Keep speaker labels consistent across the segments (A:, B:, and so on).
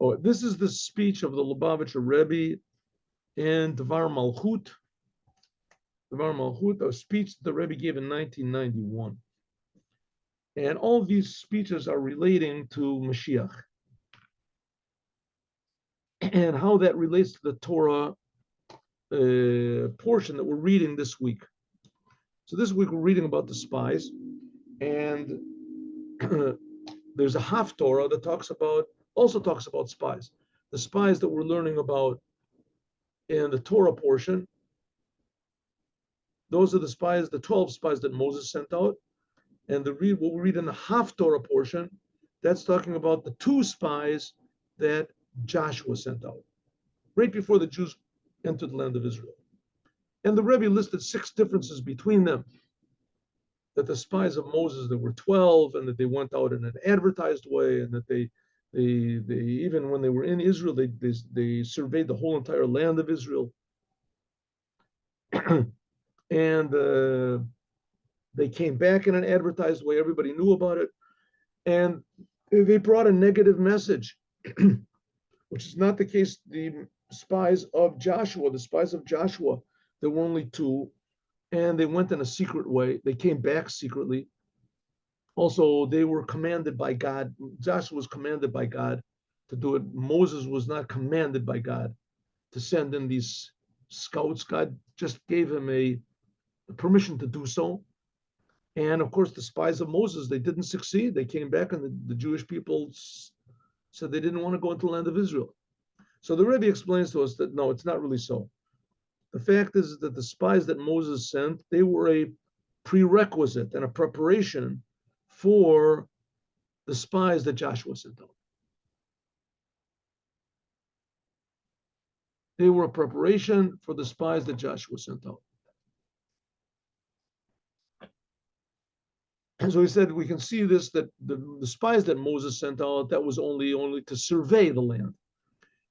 A: Oh, this is the speech of the Lubavitcher Rebbe in Dvar Malchut. Dvar Malchut, a speech the Rebbe gave in 1991. And all these speeches are relating to Moshiach and how that relates to the Torah portion that we're reading this week. So this week we're reading about the spies, and there's a Haftorah that also talks about spies. The spies that we're learning about in the Torah portion, those are the spies, the 12 spies that Moses sent out. And what we read in the Haftorah portion, that's talking about the 2 spies that Joshua sent out, right before the Jews entered the land of Israel. And the Rebbe listed 6 differences between them. That the spies of Moses, there were 12, and that they went out in an advertised way, and that they even when they were in Israel, they surveyed the whole entire land of Israel. And they came back in an advertised way. Everybody knew about it. And they brought a negative message, which is not the case. The spies of Joshua, there were only 2, and they went in a secret way. They came back secretly. Also, they were commanded by God. Joshua was commanded by God to do it. Moses was not commanded by God to send in these scouts. God just gave him a permission to do so. And of course, the spies of Moses, they didn't succeed. They came back, and the Jewish people said they didn't want to go into the land of Israel. So the Rebbe explains to us that no, it's not really so. The fact is that the spies that Moses sent, they were a prerequisite and a preparation for the spies that Joshua sent out. They were a preparation for the spies that Joshua sent out. And so he said, we can see this, that the spies that Moses sent out, that was only to survey the land.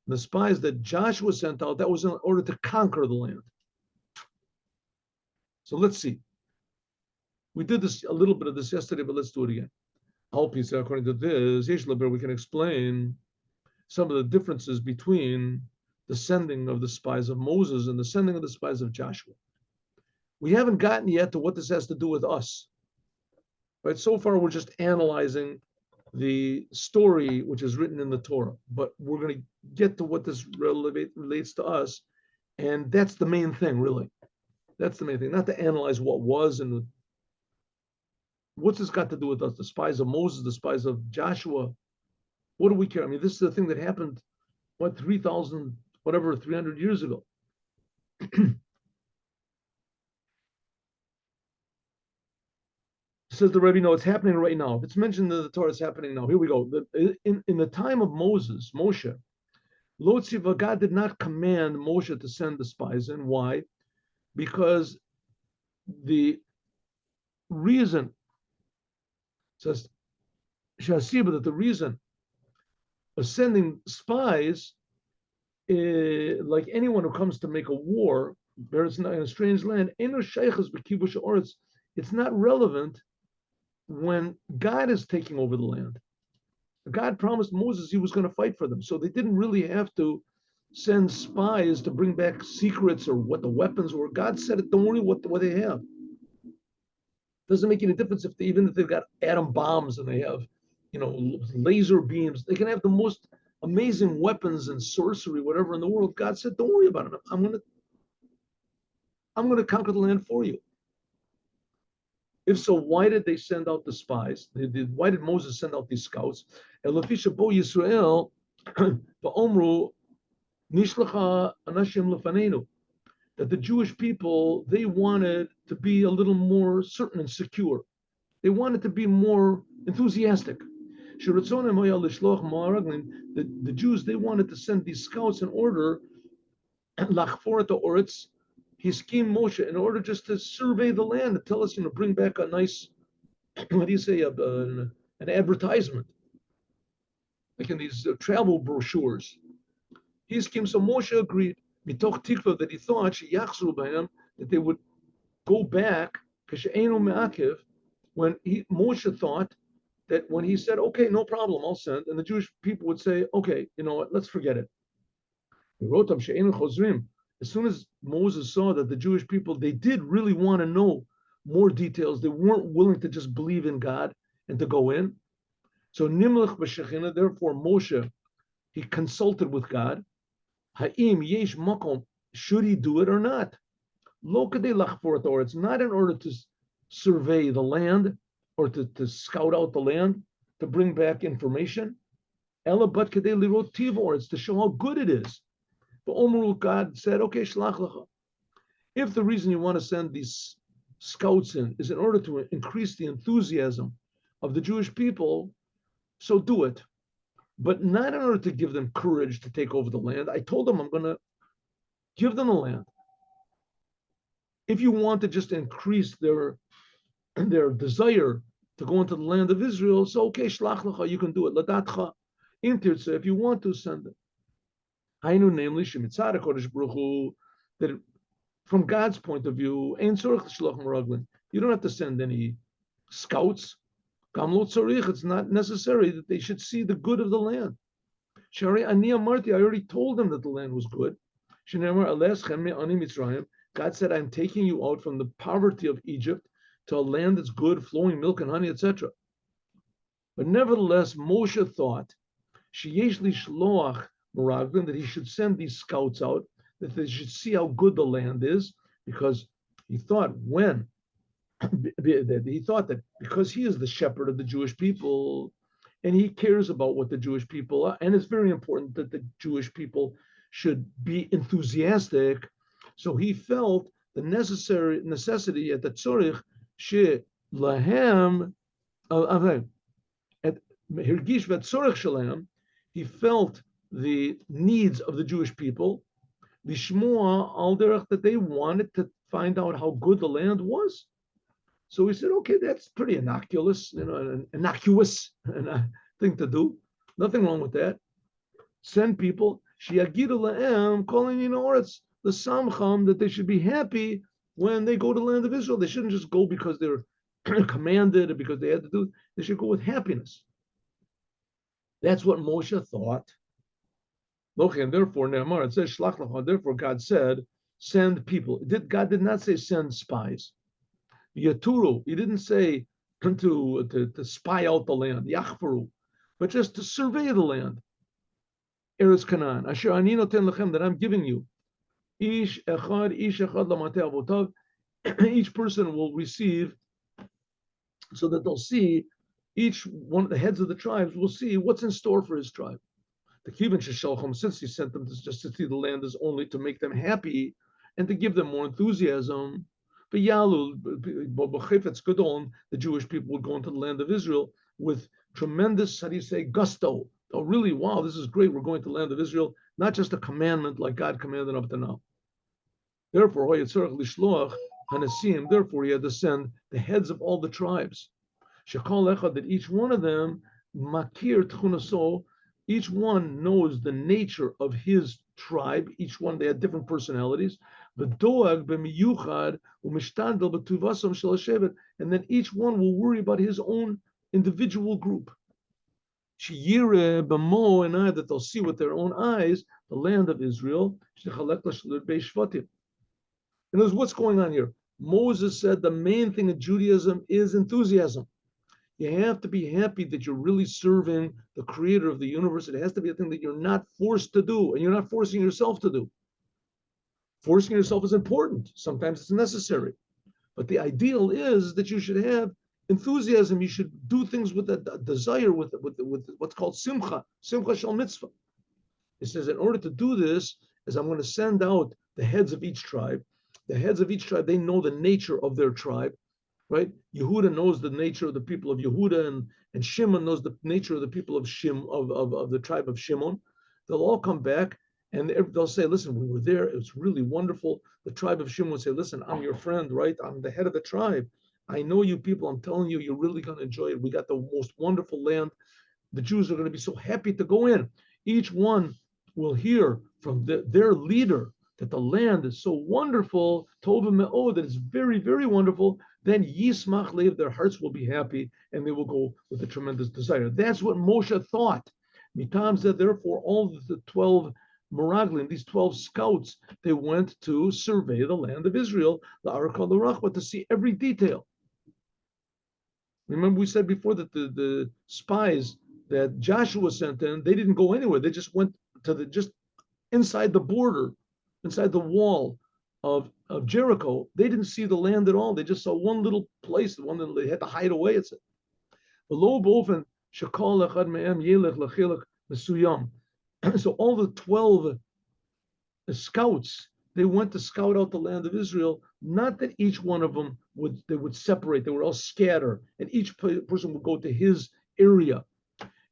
A: The spies that Joshua sent out, that was in order to conquer the land. So let's see. We did this a little bit of this yesterday, but let's do it again. According to this, we can explain some of the differences between the sending of the spies of Moses and the sending of the spies of Joshua. We haven't gotten yet to what this has to do with us. Right? So far, we're just analyzing the story which is written in the Torah, but we're going to get to what this relates to us, and that's the main thing, really. That's the main thing, not to analyze what was and what's this got to do with us, the spies of Moses, the spies of Joshua. What do we care? I mean, this is the thing that happened, 300 years ago. Says the Rebbe, no, it's happening right now. If it's mentioned in the Torah, it's happening now. Here we go. In the time of Moshe, Lo Tziva, God did not command Moshe to send the spies in. Why? Because the reason, says Shasiba, that the reason of sending spies, like anyone who comes to make a war, there's in a strange land, it's not relevant when God is taking over the land. God promised Moses he was going to fight for them. So they didn't really have to send spies to bring back secrets or what the weapons were. God said it, don't worry what they have. Doesn't make any difference even if they've got atom bombs and they have, laser beams. They can have the most amazing weapons and sorcery, whatever in the world. God said, don't worry about it. I'm going to conquer the land for you. If so, why did they send out the spies? Why did Moses send out these scouts? That the Jewish people, they wanted to be a little more certain and secure. They wanted to be more enthusiastic. The Jews, they wanted to send these scouts in order, he schemed Moshe in order just to survey the land and tell us, bring back a nice, what do you say, an advertisement, like in these travel brochures. He schemed, so Moshe agreed, mitoch tikva, that he thought that they would go back, when Moshe thought that when he said, okay, no problem, I'll send, and the Jewish people would say, okay, you know what, let's forget it. He wrote them, as soon as Moses saw that the Jewish people, they did really want to know more details, they weren't willing to just believe in God and to go in. So Nimlach b'Shechina, therefore Moshe, he consulted with God. Ha'im yesh makom, should he do it or not? Lo kadei lachfor, or it's not in order to survey the land or to scout out the land, to bring back information. Ela but kadei lirot tiv, or it's to show how good it is. But Omer, God said, okay, shlach lecha. If the reason you want to send these scouts in is in order to increase the enthusiasm of the Jewish people, so do it. But not in order to give them courage to take over the land. I told them I'm going to give them the land. If you want to just increase their desire to go into the land of Israel, so okay, shlach lecha, you can do it. Ladatcha, intirtze, if you want to send it. Hainu, namely, shemitzad HaKadosh Baruch Hu, that from God's point of view, ein tzorich l'shloch meraglin. You don't have to send any scouts. Gam lo tzorich, it's not necessary that they should see the good of the land. Shari ani amarti, I already told them that the land was good. Shenemar aleschem me'ani Mitzrayim. God said, I'm taking you out from the poverty of Egypt to a land that's good, flowing milk and honey, etc. But nevertheless, Moshe thought, sheyesh li shloach meraglin, that he should send these scouts out, that they should see how good the land is, because he thought that because he is the shepherd of the Jewish people, and he cares about what the Jewish people are, and it's very important that the Jewish people should be enthusiastic. So he felt the necessity at the tzorich she lahem at hirgish v'tzorich shalem. He felt the needs of the Jewish people, lishmoa al derech, that they wanted to find out how good the land was. So we said, okay, that's pretty innocuous, an thing to do. Nothing wrong with that. Send people, shiagidu la'em, calling, or it's the samcham, that they should be happy when they go to the land of Israel. They shouldn't just go because they're commanded or because they had to do it. They should go with happiness. That's what Moshe thought. And therefore, Nehemar, it says, shlach lecha, therefore God said, send people. God did not say send spies. Yaturu, he didn't say to spy out the land, yachfaru, but just to survey the land. Eretz Canaan, asher ani noten lechem, that I'm giving you. Ish echad lamatei avotav. Each person will receive, so that they'll see, each one of the heads of the tribes will see what's in store for his tribe. The Kivin Sheshalcham, since he sent them just to see the land, is only to make them happy and to give them more enthusiasm. But Yalu, the Jewish people would go into the land of Israel with tremendous, how do you say, gusto. Oh, really? Wow, this is great. We're going to the land of Israel, not just a commandment like God commanded up to now. Therefore, he had to send the heads of all the tribes. That each one of them, makir tchunaso, each one knows the nature of his tribe. Each one, they had different personalities. And then each one will worry about his own individual group. That they'll see with their own eyes the land of Israel. In other words, what's going on here? Moses said the main thing in Judaism is enthusiasm. You have to be happy that you're really serving the creator of the universe. It has to be a thing that you're not forced to do, and you're not forcing yourself to do. Forcing yourself is important. Sometimes it's necessary. But the ideal is that you should have enthusiasm. You should do things with a desire, with what's called simcha shel mitzvah. It says, in order to do this, as I'm going to send out the heads of each tribe. The heads of each tribe, they know the nature of their tribe. Right? Yehuda knows the nature of the people of Yehuda, and Shimon knows the nature of the people of of the tribe of Shimon. They'll all come back and they'll say, listen, we were there. It was really wonderful. The tribe of Shimon will say, listen, I'm your friend, right? I'm the head of the tribe. I know you people. I'm telling you, you're really going to enjoy it. We got the most wonderful land. The Jews are going to be so happy to go in. Each one will hear from their leader that the land is so wonderful, Tova Me'od, that it's very, very wonderful, then Yismach Lev, their hearts will be happy and they will go with a tremendous desire. That's what Moshe thought. Mitam said, therefore, all the 12 Meraglim, these 12 scouts, they went to survey the land of Israel, the Arakal the Rachba, to see every detail. Remember, we said before that the spies that Joshua sent in, they didn't go anywhere. They just went to just inside the border, inside the wall of Jericho. They didn't see the land at all. They just saw one little place, the one that they had to hide away. It said, so all the 12 scouts, they went to scout out the land of Israel. Not that each one of them would separate; they would all scatter, and each person would go to his area.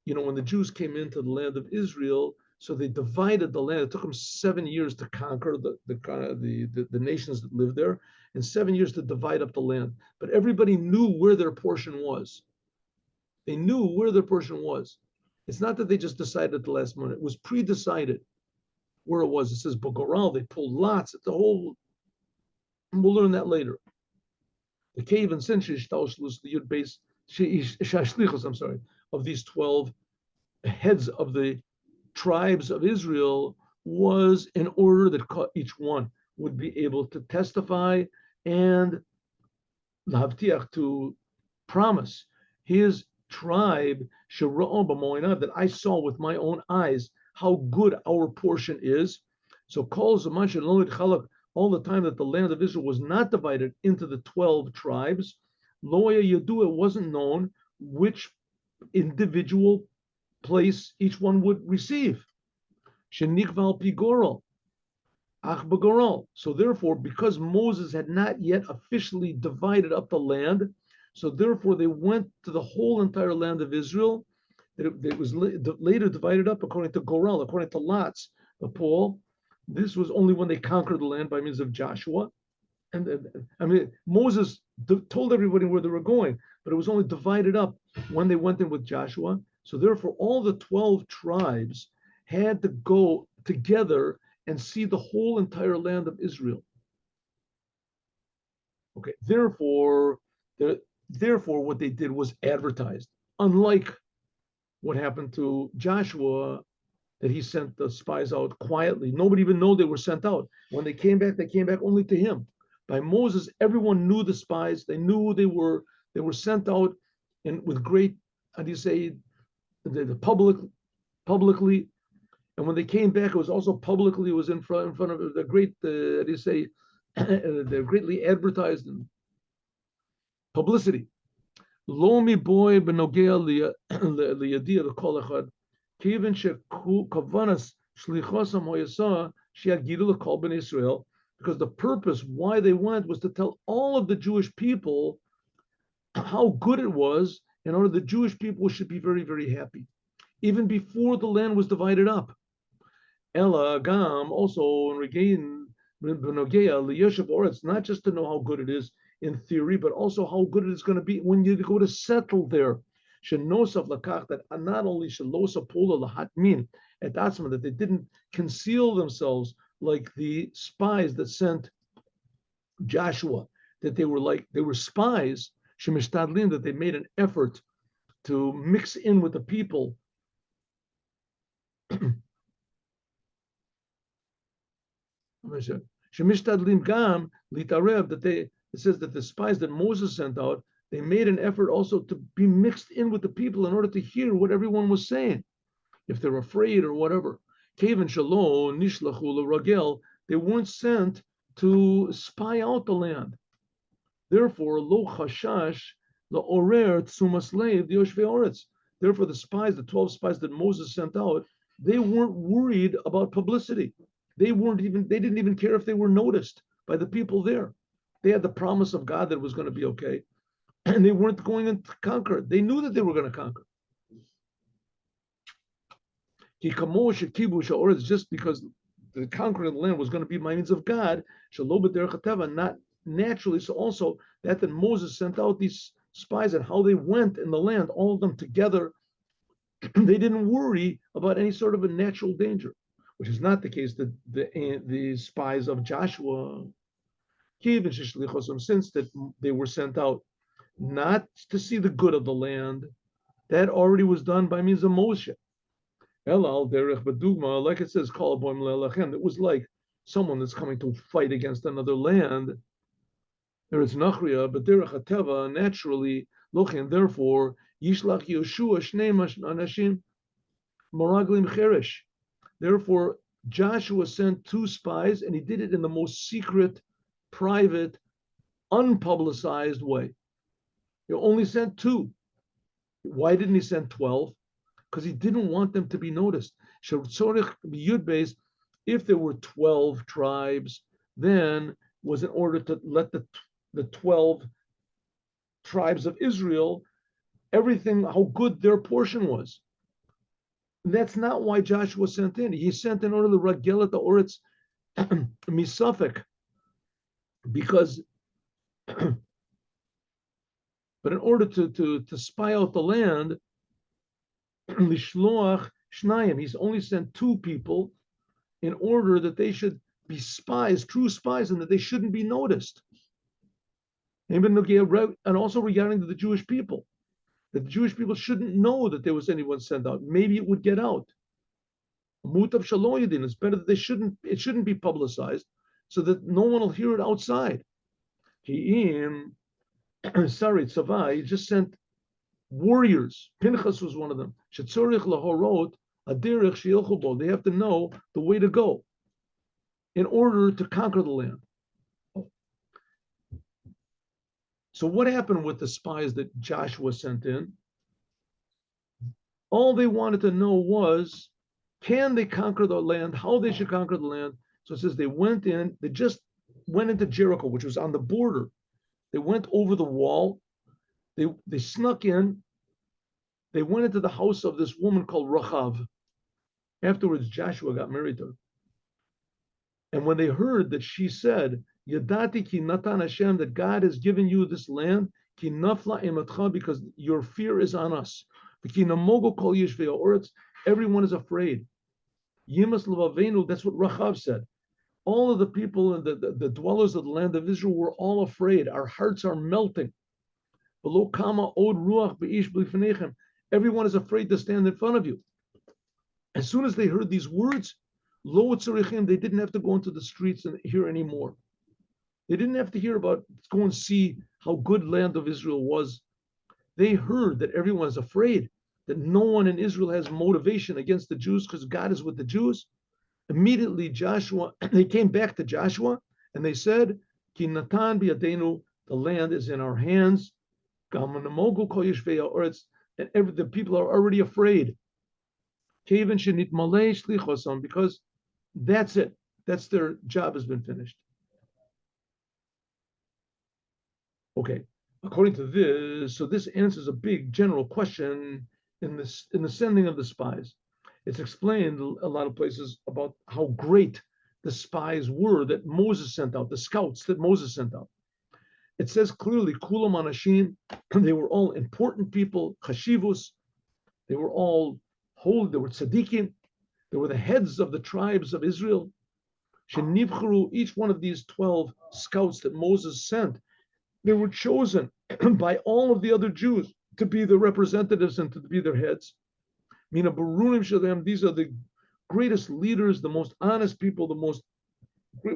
A: When the Jews came into the land of Israel, so they divided the land. It took them 7 years to conquer the nations that lived there, and 7 years to divide up the land. But everybody knew where their portion was. They knew where their portion was. It's not that they just decided at the last minute. It was pre-decided where it was. It says Bogoral, they pulled lots. It's the whole, and we'll learn that later. The cave and Sinshish, the Yud base, I'm sorry, of these 12 heads of the tribes of Israel was in order that each one would be able to testify and to promise his tribe that I saw with my own eyes how good our portion is. So calls a much all the time that the land of Israel was not divided into the 12 tribes. Loya Yadu, it wasn't known which individual place each one would receive. Shenikval Pigorol. So therefore, because Moses had not yet officially divided up the land, so therefore they went to the whole entire land of Israel. It was later divided up according to Goral, according to lots. But Paul, this was only when they conquered the land by means of Joshua. And Moses told everybody where they were going, but it was only divided up when they went in with Joshua. So therefore, all the 12 tribes had to go together and see the whole entire land of Israel. Okay, therefore, what they did was advertised. Unlike what happened to Joshua, that he sent the spies out quietly. Nobody even knew they were sent out. When they came back only to him. By Moses, everyone knew the spies. They knew they were sent out with great, how do you say, the publicly. And when they came back, it was also publicly. It was in front of the great, how do you say, they're greatly advertised in publicity. Lo mi boy benogea liyadia the kolachad, kiven shekavanas shlichosam hoyasa sheagidu lekol ben Israel, because the purpose why they went was to tell all of the Jewish people how good it was, in order the Jewish people should be very, very happy, even before the land was divided up. Ella Gam also regain benogea liyoshev oretz, not just to know how good it is in theory, but also how good it is going to be when you go to settle there. Shenosav lakach, that not only shelosa pola lahatmin at atzma, that they didn't conceal themselves like the spies that sent Joshua, that they were spies, shemishtadlin, that they made an effort to mix in with the people. Shemishtadlin gam litarev, that it says that the spies that Moses sent out, they made an effort also to be mixed in with the people in order to hear what everyone was saying, if they're afraid or whatever. Kevan shalom nishlachu l'ragel, they weren't sent to spy out the land. Therefore, lo chashash la'orer tzumas leiv yoshvei oretz. Therefore, the spies, the 12 spies that Moses sent out, they weren't worried about publicity. They didn't even care if they were noticed by the people there. They had the promise of God that it was going to be okay. And they weren't going to conquer. They knew that they were going to conquer. Just because the conquering of the land was going to be by means of God, not naturally. So also that Moses sent out these spies and how they went in the land, all of them together, they didn't worry about any sort of a natural danger. which is not the case. The spies of Joshua, since that they were sent out not to see the good of the land, that already was done by means of Moshe. Elal derech b'dugma, like it says, kol aboim le'elachem. It was like someone that's coming to fight against another land. There is nachriya, but derech hateva, naturally, lochin. Therefore, yishlach Yoshua shnei anashim maraglim cheresh. Therefore, Joshua sent 2 spies, and he did it in the most secret, private, unpublicized way. He only sent 2. Why didn't he send 12? Because he didn't want them to be noticed. If there were 12 tribes, then was in order to let the 12 tribes of Israel, everything, how good their portion was. And that's not why Joshua sent in. He sent in order to Ragelet Oretz Misafek, because but in order to spy out the land, Lishloach Shnayim, he's only sent 2 people in order that they should be spies, true spies, and that they shouldn't be noticed. And also regarding the Jewish people, that the Jewish people shouldn't know that there was anyone sent out. Maybe it would get out. Mutav Shaloyedin, it's better that it shouldn't be publicized, so that no one will hear it outside. Sorry, Tzavah, he just sent warriors. Pinchas was one of them. They have to know the way to go in order to conquer the land. So what happened with the spies that Joshua sent in? All they wanted to know was, can they conquer the land, how they should conquer the land. So it says they just went into Jericho, which was on the border. They went over the wall. They snuck in. They went into the house of this woman called Rachav. Afterwards, Joshua got married to her. And when they heard that she said, Yadati ki natan Hashem, that God has given you this land, ki nafla ematcha, because your fear is on us. Ki namogo kol yishvei ha'oretz, everyone is afraid. Yimas levavenu, that's what Rachav said. All of the people and the dwellers of the land of Israel were all afraid. Our hearts are melting. Below kama od ruach beish b'lifnechem. Everyone is afraid to stand in front of you. As soon as they heard these words, lo tzarechim, they didn't have to go into the streets and hear anymore. They didn't have to hear about, go and see how good land of Israel was. They heard that everyone is afraid, that no one in Israel has motivation against the Jews because God is with the Jews. Immediately they came back to Joshua and they said, Ki natan biyadenu, the land is in our hands. And the people are already afraid. Because that's it. That's their job has been finished. Okay, according to this, so this answers a big general question in the sending of the spies. It's explained a lot of places about how great the spies were that Moses sent out, the scouts that Moses sent out. It says clearly, Kulam Anashim, they were all important people, Chashivus, they were all holy, they were tzaddikim, they were the heads of the tribes of Israel. Shenivcharu, each one of these 12 scouts that Moses sent, they were chosen by all of the other Jews to be the representatives and to be their heads. Mina Barunim Shalem, these are the greatest leaders, the most honest people, the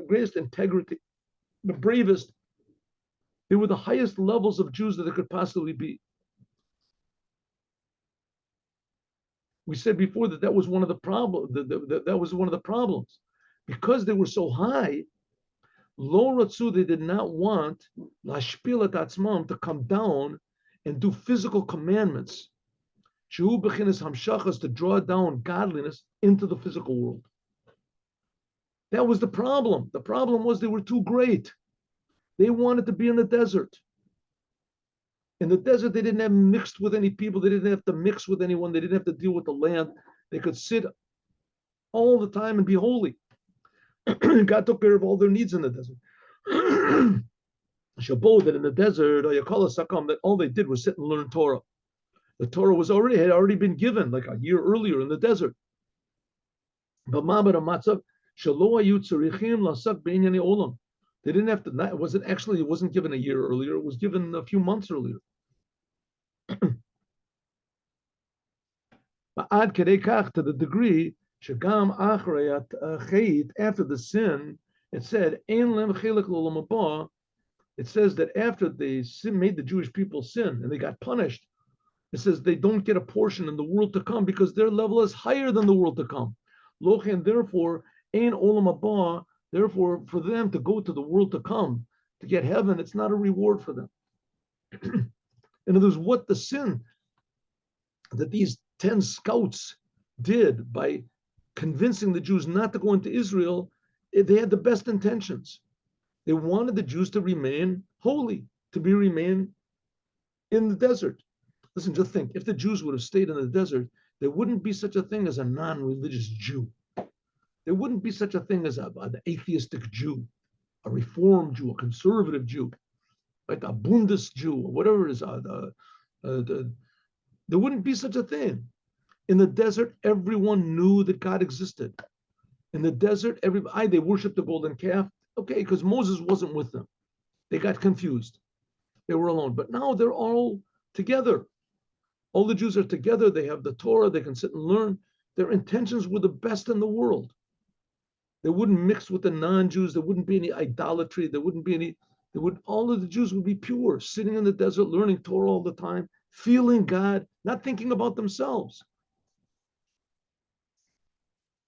A: greatest integrity, the bravest. They were the highest levels of Jews that there could possibly be. We said before that was one of the problems. That was one of the problems, because they were so high. Lo Ratzu, they did not want Lashpilat Atzmam to come down and do physical commandments. Shehu Bechinas Hamshachas, to draw down godliness into the physical world. That was the problem. The problem was they were too great. They wanted to be in the desert. In the desert, they didn't have mixed with any people. They didn't have to mix with anyone. They didn't have to deal with the land. They could sit all the time and be holy. God took care of all their needs in the desert. Shabbat, that in the desert, that all they did was sit and learn Torah. The Torah had already been given like a year earlier in the desert. B'ma'amad ha'matzav shelo hayu tzarichim lasak b'inyanei olam. They didn't have to. It wasn't given a year earlier. It was given a few months earlier. Ad kedei kach, to the degree shagam achrei chait, after the sin, it said ein lem chelik l'olam haba. It says that after they made the Jewish people sin and they got punished, it says they don't get a portion in the world to come because their level is higher than the world to come. Lochen, therefore, ein olam haba. Therefore, for them to go to the world to come to get heaven, it's not a reward for them. In other words, what the sin that these 10 scouts did by convincing the Jews not to go into Israel, they had the best intentions. They wanted the Jews to remain holy, to remain in the desert. Listen, just think, if the Jews would have stayed in the desert, there wouldn't be such a thing as a non-religious Jew. There wouldn't be such a thing as an atheistic Jew, a reformed Jew, a conservative Jew, like a Bundes Jew, or whatever it is. There wouldn't be such a thing. In the desert, everyone knew that God existed. In the desert, they worshiped the golden calf. Okay, because Moses wasn't with them. They got confused. They were alone. But now they're all together. All the Jews are together. They have the Torah. They can sit and learn. Their intentions were the best in the world. They wouldn't mix with the non-Jews. There wouldn't be any idolatry. There wouldn't be any. All of the Jews would be pure, sitting in the desert, learning Torah all the time, feeling God, not thinking about themselves.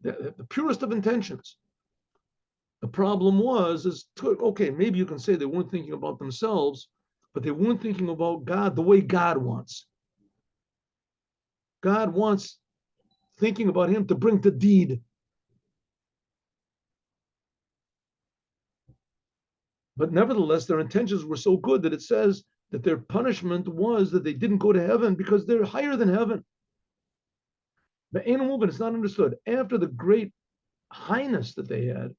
A: The purest of intentions. The problem okay, maybe you can say they weren't thinking about themselves, but they weren't thinking about God the way God wants. God wants thinking about him to bring to deed. But nevertheless, their intentions were so good that it says that their punishment was that they didn't go to heaven because they're higher than heaven. But it's not understood. After the great highness that they had,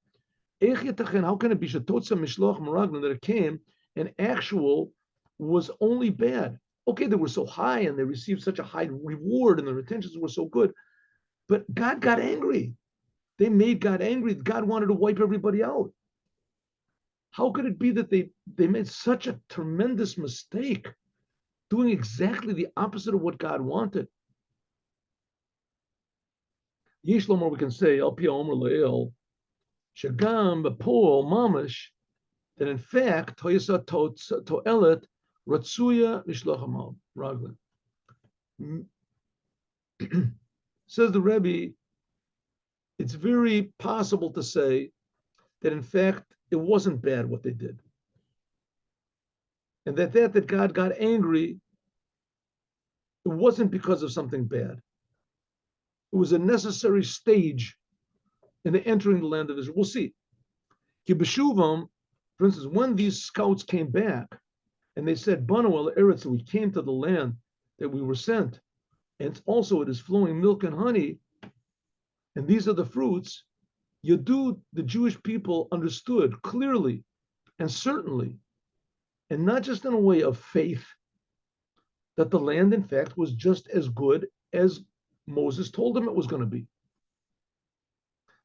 A: how can it be that it came and actual was only bad? Okay, they were so high and they received such a high reward and their intentions were so good, but God got angry. They made God angry. God wanted to wipe everybody out. How could it be that they made such a tremendous mistake, doing exactly the opposite of what God wanted? Yesh Lomar, we can say, Al Pi Omer Le'el, Shagam B'Poel Mamash, that in fact, Toyasa To'elet Ratsuya Mishlochamal Raglan. Says the Rebbe, it's very possible to say that in fact it wasn't bad what they did. And that God got angry, it wasn't because of something bad. It was a necessary stage in the entering the land of Israel. We'll see. Kibeshuvam, for instance, when these scouts came back and they said, Banu el Eretz, we came to the land that we were sent, and also it is flowing milk and honey, and these are the fruits, Yadu, the Jewish people understood clearly and certainly, and not just in a way of faith, that the land, in fact, was just as good as Moses told them it was going to be.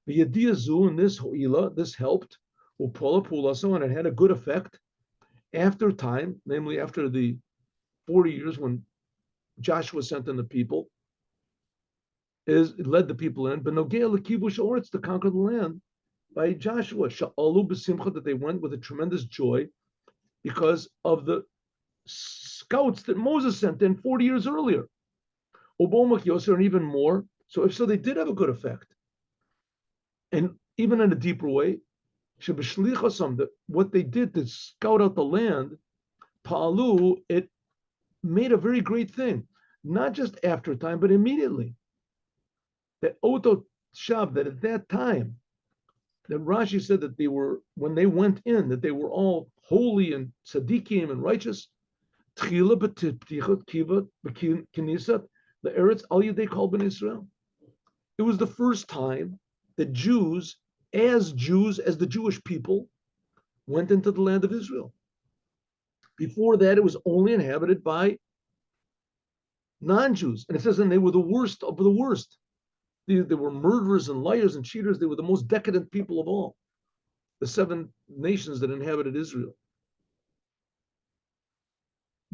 A: The Yadiyazu and this helped, and it had a good effect after time, namely after the 40 years when Joshua sent in the people, it led the people in, but Nogea Lekibush Oretz, to conquer the land by Joshua, Sha'alu b'simcha, that they went with a tremendous joy because of the scouts that Moses sent in 40 years earlier. Obomach Yoser, and even more. So they did have a good effect. And even in a deeper way, that what they did to scout out the land, Pa'alu, it made a very great thing, not just after time, but immediately. That Oto Shab, that at that time, that Rashi said that they were, when they went in, that they were all holy and tzaddikim and righteous. Tchila b'tichot kiva b'kinisat le'eretz al yedei kol ben Israel. It was the first time that Jews, as the Jewish people, went into the land of Israel. Before that, it was only inhabited by non-Jews. And it says, and they were the worst of the worst. They were murderers and liars and cheaters. They were the most decadent people of all, the 7 nations that inhabited Israel.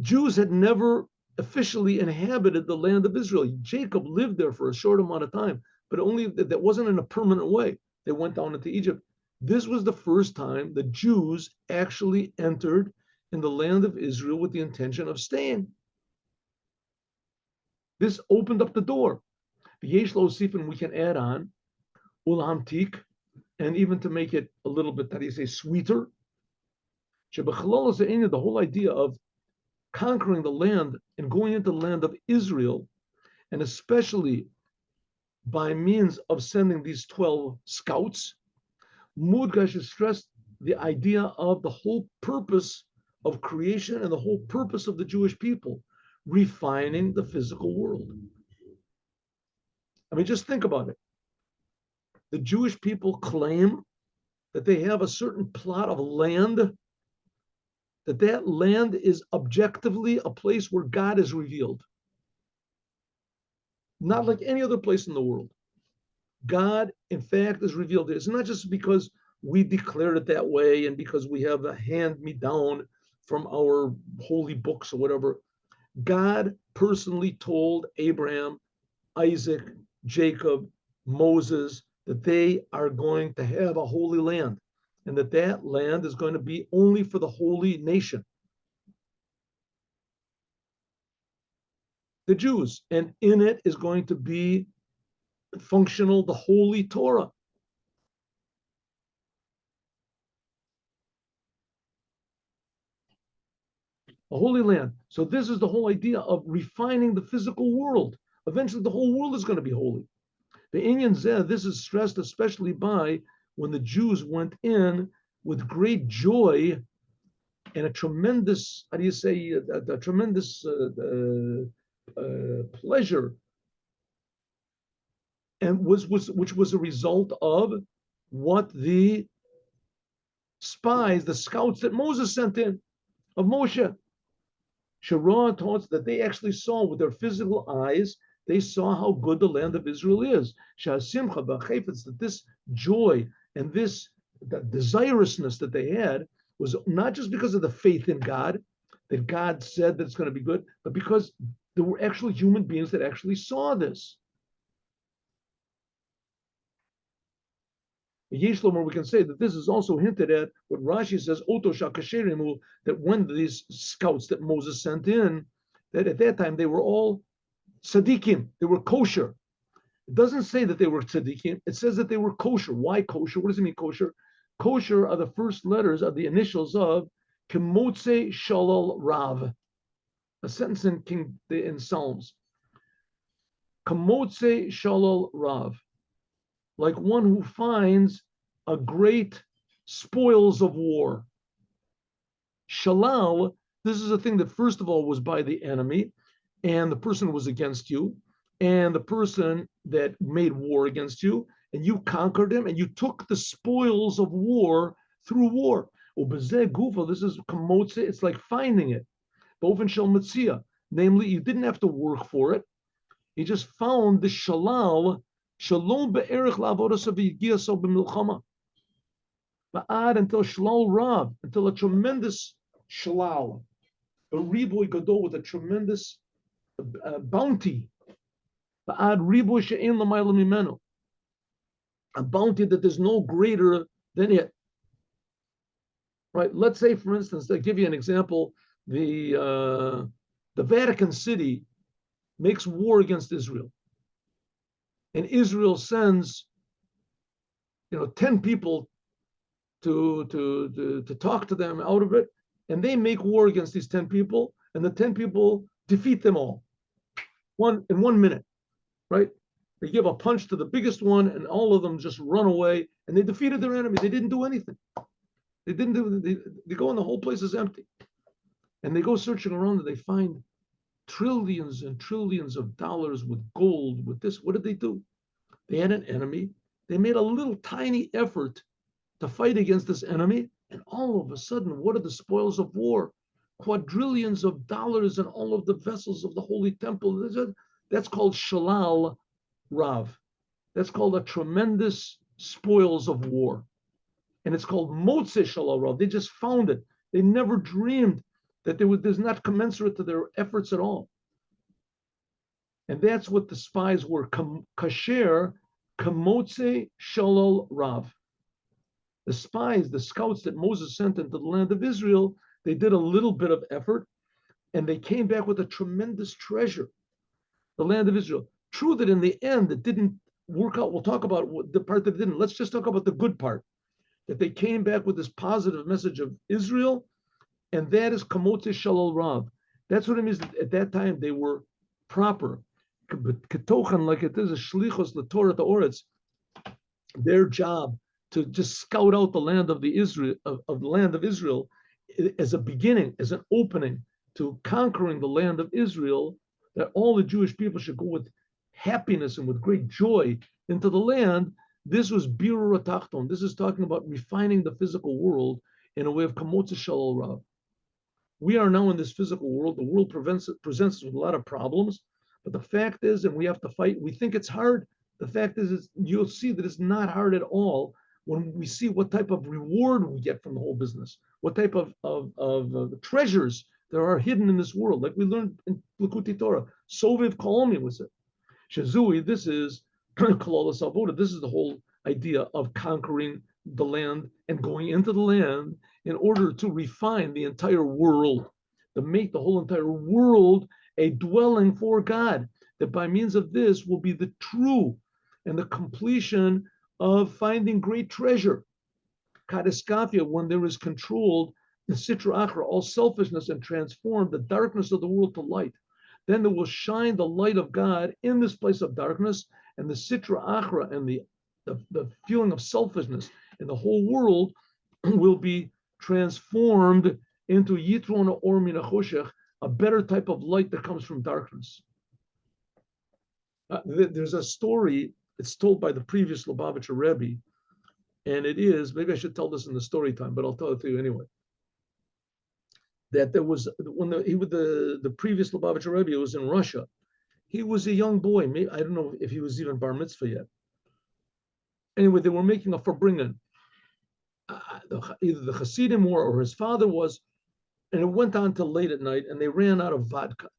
A: Jews had never officially inhabited the land of Israel. Jacob lived there for a short amount of time, but only that wasn't in a permanent way. They went down into Egypt. This was the first time the Jews actually entered in the land of Israel with the intention of staying. This opened up the door. Yesh lo sifin, we can add on ulhamtik, and even to make it a little bit, how do you say, sweeter. The whole idea of conquering the land and going into the land of Israel, and especially by means of sending these 12 scouts, Mudgash has stressed the idea of the whole purpose of creation and the whole purpose of the Jewish people, refining the physical world. I mean, just think about it. The Jewish people claim that they have a certain plot of land, that land is objectively a place where God is revealed. Not like any other place in the world. God, in fact, is revealed there. It's not just because we declared it that way and because we have a hand-me-down from our holy books or whatever. God personally told Abraham, Isaac, Jacob, Moses, that they are going to have a holy land and that land is going to be only for the holy nation, the Jews, and in it is going to be functional the holy Torah. A holy land. So this is the whole idea of refining the physical world. Eventually the whole world is going to be holy. The Inyan Zeh, this is stressed especially by when the Jews went in with great joy and a tremendous, how do you say, a tremendous pleasure, and which was a result of what the spies, the scouts that Moses sent in, of Moshe. Shirah taught that they actually saw with their physical eyes, they saw how good the land of Israel is. That this joy and this desirousness that they had was not just because of the faith in God, that God said that it's going to be good, but because there were actual human beings that actually saw this. Yeshlomer, we can say that this is also hinted at what Rashi says, Oto Shakasherimu, that when these scouts that Moses sent in, that at that time they were all tzaddikim, they were kosher. It doesn't say that they were tzaddikim, it says that they were kosher. Why kosher? What does it mean kosher? Kosher are the first letters of the initials of Kemotze Shalal Rav, a sentence in Psalms. Kemotze Shalal Rav, like one who finds a great spoils of war. Shalal, this is a thing that first of all was by the enemy, and the person was against you, and the person that made war against you, and you conquered him, and you took the spoils of war through war. This is kamotze, it's like finding it. Namely, you didn't have to work for it. You just found the shalal. Shalom be'erich la'avodas v'yigiaso b'milchama. Ba'ad until shalal rav, until a tremendous shalal, a riboy gadol with a tremendous bounty. Ba'ad riboy she'en l'mayla mimenu, a bounty that there's no greater than it. Right? Let's say, for instance, to give you an example, the Vatican City makes war against Israel. And Israel sends, 10 people to talk to them out of it, and they make war against these 10 people, and the 10 people defeat them all in 1 minute, right? They give a punch to the biggest one, and all of them just run away, and they defeated their enemy. They didn't do anything. They go, and the whole place is empty. And they go searching around, and they find trillions and trillions of dollars with gold, with this. What did they do? They had an enemy. They made a little tiny effort to fight against this enemy. And all of a sudden, what are the spoils of war? Quadrillions of dollars and all of the vessels of the Holy Temple. That's called Shalal Rav. That's called a tremendous spoils of war. And it's called Motzei Shalal Rav. They just found it. They never dreamed that there's not commensurate to their efforts at all. And that's what the spies were. Kasher Kamotze Shalal Rav. The spies, the scouts that Moses sent into the land of Israel, they did a little bit of effort and they came back with a tremendous treasure, the land of Israel. True that in the end it didn't work out. We'll talk about the part that didn't. Let's just talk about the good part, that they came back with this positive message of Israel, and that is Kamotze Shalal Rav. That's what it means. At that time, they were proper. Ketochan, like it is a shlichos l'torah ta'oretz, their job to just scout out the land of the land of Israel as a beginning, as an opening to conquering the land of Israel, that all the Jewish people should go with happiness and with great joy into the land. This was birur tachton. This is talking about refining the physical world in a way of kamotze shalal rav. We are now in this physical world. The world presents us with a lot of problems, but the fact is, and we have to fight. We think it's hard. The fact is you'll see that it's not hard at all when we see what type of reward we get from the whole business, what type of treasures there are hidden in this world. Like we learned in Likutei Torah, Soviv Kolomi was it. Shazui, this is Kalola Salvoda. This is the whole idea of conquering the land and going into the land in order to refine the entire world, to make the whole entire world a dwelling for God, that by means of this will be the true and the completion of finding great treasure. Kadiskafia, when there is controlled the Sitra Achra, all selfishness, and transform the darkness of the world to light. Then there will shine the light of God in this place of darkness, and the Sitra Achra and the feeling of selfishness in the whole world will be transformed into Yitron or Minachoshech, a better type of light that comes from darkness. There's a story, it's told by the previous Lubavitcher Rebbe, and it is, maybe I should tell this in the story time, but I'll tell it to you anyway. That there was, when the previous Lubavitcher Rebbe was in Russia, he was a young boy. Maybe, I don't know if he was even bar mitzvah yet. Anyway, they were making a farbringen. Either the Hasidim were or his father was, and it went on till late at night, and they ran out of vodka.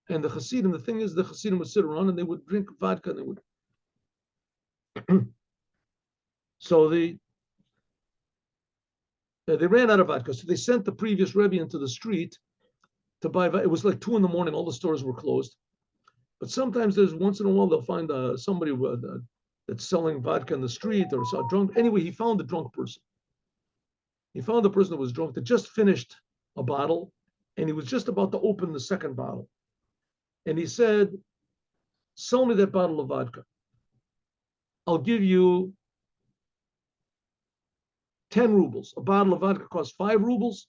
A: And the Hasidim, the thing is, the Hasidim would sit around and they would drink vodka, and they would. So they ran out of vodka. So they sent the previous Rebbe into the street to buy vodka. It was like 2 a.m. All the stores were closed. But sometimes there's once in a while they'll find somebody that's selling vodka in the street or saw drunk. Anyway, he found a drunk person. He found a person that was drunk that just finished a bottle, and he was just about to open the second bottle. And he said, "Sell me that bottle of vodka. I'll give you 10 rubles. A bottle of vodka costs 5 rubles,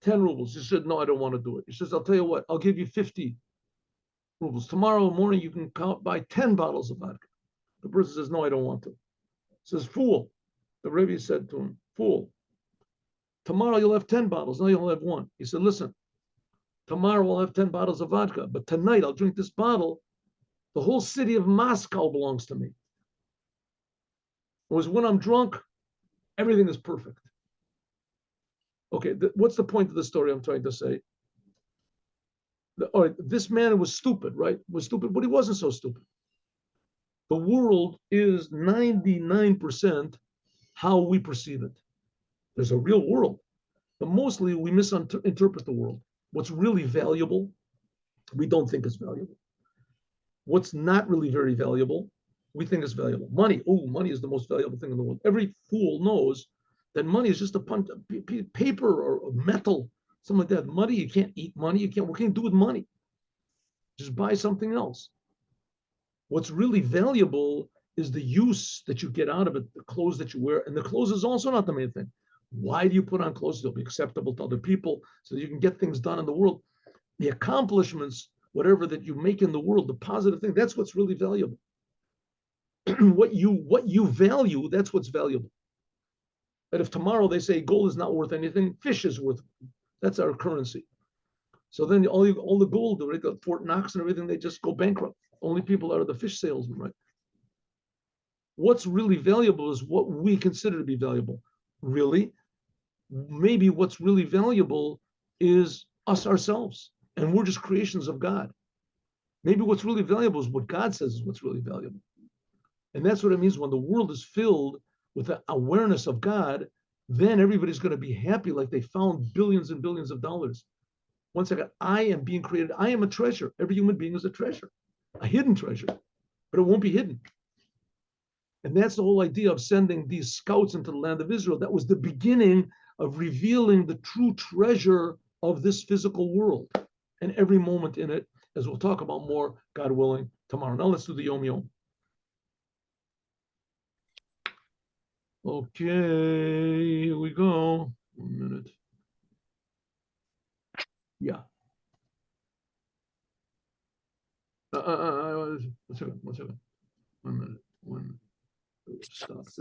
A: 10 rubles. He said, "No, I don't want to do it." He says, "I'll tell you what, I'll give you 50 rubles. Tomorrow morning, you can buy 10 bottles of vodka." The person says, "No, I don't want to." He says, "Fool." The Rebbe said to him, "Fool. Tomorrow you'll have 10 bottles. Now you'll have 1. He said, "Listen, tomorrow I'll have 10 bottles of vodka, but tonight I'll drink this bottle. The whole city of Moscow belongs to me. Whereas when I'm drunk, everything is perfect." Okay, what's the point of the story I'm trying to say? All right, this man was stupid, right? Was stupid, but he wasn't so stupid. The world is 99% how we perceive it. There's a real world, but mostly we misinterpret the world. What's really valuable, we don't think is valuable. What's not really very valuable, we think is valuable. Money, money is the most valuable thing in the world. Every fool knows that money is just a paper or metal, something like that. Money, you can't eat money. What can you do with money? Just buy something else. What's really valuable is the use that you get out of it, the clothes that you wear. And the clothes is also not the main thing. Why do you put on clothes? They'll be acceptable to other people so that you can get things done in the world. The accomplishments, whatever that you make in the world, the positive thing, that's what's really valuable. what you value, that's what's valuable. But if tomorrow they say gold is not worth anything, fish is worth, that's our currency. So then all the gold, right, Fort Knox and everything, they just go bankrupt. Only people are the fish salesmen, right? what's really valuable is what we consider to be valuable. Really, maybe what's really valuable is us ourselves, and we're just creations of God. Maybe what's really valuable is what God says is what's really valuable. And that's what it means when the world is filled with the awareness of God, then everybody's going to be happy like they found billions and billions of dollars. Once I got, I am being created. I am a treasure. Every human being is a treasure, a hidden treasure, but it won't be hidden. And that's the whole idea of sending these scouts into the land of Israel. That was the beginning of revealing the true treasure of this physical world and every moment in it, as we'll talk about more, God willing, tomorrow. Now let's do the Yom Yom. Okay, here we go. 1 minute. Yeah. One second. 1 minute. Stop.